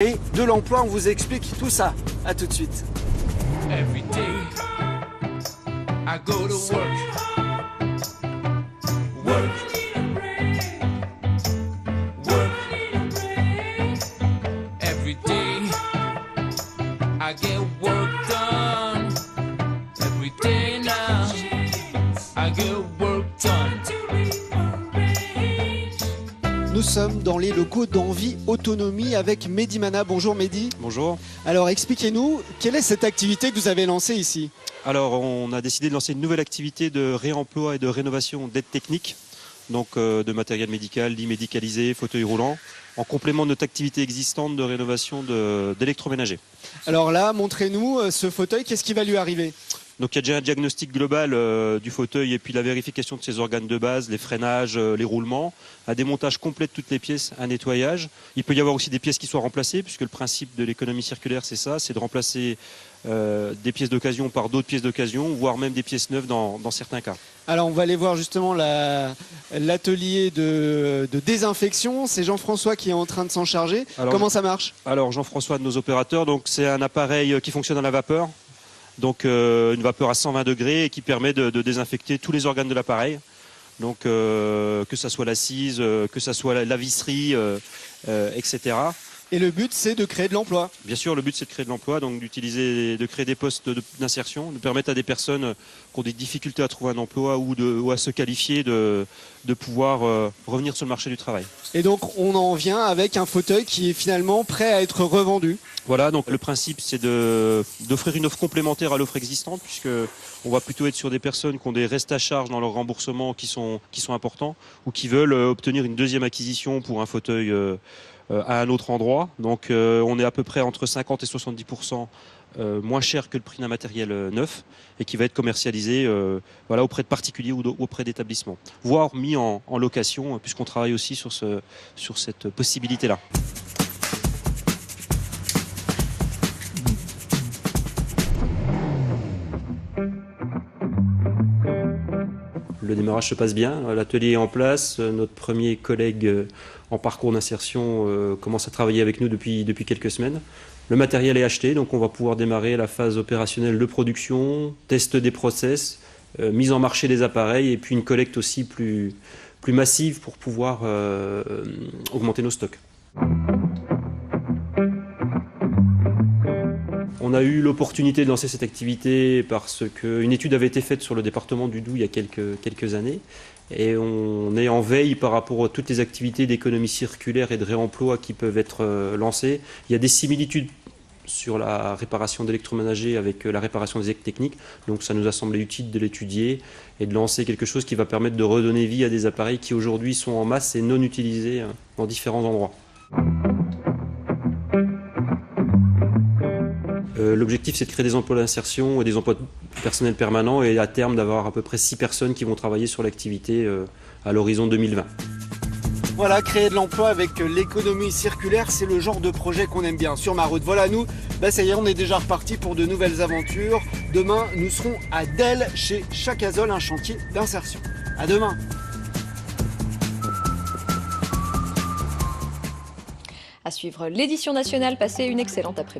Et de l'emploi, on vous explique tout ça. À tout de suite. Every day I go to work. Work. Work. Every day I get work done. Every day now I get work done. Nous sommes dans les locaux d'Envie Autonomie avec Mehdi Mana. Bonjour Mehdi. Bonjour. Alors expliquez-nous, quelle est cette activité que vous avez lancée ici? Alors on a décidé de lancer une nouvelle activité de réemploi et de rénovation d'aide technique, donc de matériel médical, lit médicalisé, fauteuil roulant, en complément de notre activité existante de rénovation d'électroménager. Alors là, montrez-nous ce fauteuil, qu'est-ce qui va lui arriver? Donc il y a déjà un diagnostic global du fauteuil et puis la vérification de ses organes de base, les freinages, les roulements, un démontage complet de toutes les pièces, un nettoyage. Il peut y avoir aussi des pièces qui soient remplacées, puisque le principe de l'économie circulaire c'est ça, c'est de remplacer des pièces d'occasion par d'autres pièces d'occasion, voire même des pièces neuves dans certains cas. Alors on va aller voir justement l'atelier de désinfection. C'est Jean-François qui est en train de s'en charger. Comment ça marche? Alors Jean-François de nos opérateurs, donc c'est un appareil qui fonctionne à la vapeur. Donc une vapeur à 120 degrés et qui permet de désinfecter tous les organes de l'appareil. Donc que ça soit l'assise, que ça soit la visserie, etc. Et le but, c'est de créer de l'emploi. Bien sûr, le but, c'est de créer de l'emploi, donc de créer des postes d'insertion, de permettre à des personnes qui ont des difficultés à trouver un emploi ou à se qualifier de pouvoir revenir sur le marché du travail. Et donc, on en vient avec un fauteuil qui est finalement prêt à être revendu. Voilà, donc le principe, c'est d'offrir une offre complémentaire à l'offre existante, puisque on va plutôt être sur des personnes qui ont des restes à charge dans leur remboursement qui sont importants, ou qui veulent obtenir une deuxième acquisition pour un fauteuil à un autre endroit. Donc on est à peu près entre 50 et 70% moins cher que le prix d'un matériel neuf et qui va être commercialisé auprès de particuliers ou auprès d'établissements, voire mis en location, puisqu'on travaille aussi sur cette possibilité-là. Le démarrage se passe bien, l'atelier est en place, notre premier collègue en parcours d'insertion commence à travailler avec nous depuis quelques semaines. Le matériel est acheté, donc on va pouvoir démarrer la phase opérationnelle de production, test des process, mise en marché des appareils et puis une collecte aussi plus massive pour pouvoir augmenter nos stocks. On a eu l'opportunité de lancer cette activité parce qu'une étude avait été faite sur le département du Doubs il y a quelques années et on est en veille par rapport à toutes les activités d'économie circulaire et de réemploi qui peuvent être lancées. Il y a des similitudes sur la réparation d'électroménager avec la réparation des aides techniques, donc ça nous a semblé utile de l'étudier et de lancer quelque chose qui va permettre de redonner vie à des appareils qui aujourd'hui sont en masse et non utilisés dans différents endroits. L'objectif, c'est de créer des emplois d'insertion et des emplois personnels permanents et à terme d'avoir à peu près 6 personnes qui vont travailler sur l'activité à l'horizon 2020. Voilà, créer de l'emploi avec l'économie circulaire, c'est le genre de projet qu'on aime bien sur ma route. Voilà, nous, ça y est, on est déjà reparti pour de nouvelles aventures. Demain, nous serons à Delle, chez Chacazol, un chantier d'insertion. À demain. À suivre l'édition nationale, passez une excellente après-midi.